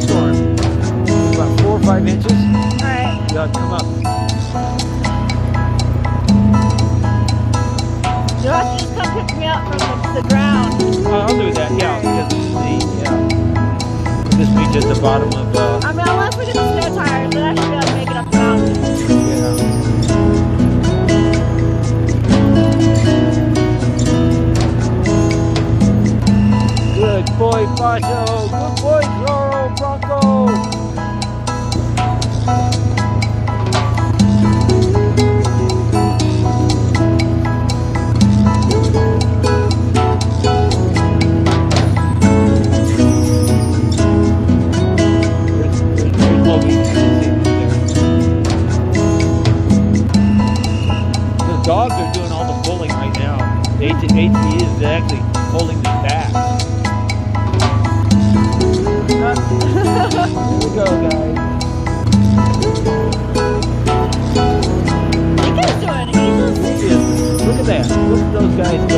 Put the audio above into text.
snowstorm. About 4 or 5 inches. Alright. You gotta come up. You'll have to just come pick me up from the ground. I'll do that, yeah, because this beach at the bottom of, I mean, unless we get the snow tires, then I should be able to make it up the mountain. Yeah. Good boy, Basho. Good boy, Zorro, Bronco. Dogs are doing all the pulling right now. ATV is actually holding them back. Here we go, guys. Nikko's doing it. Look at that. Look at those guys go.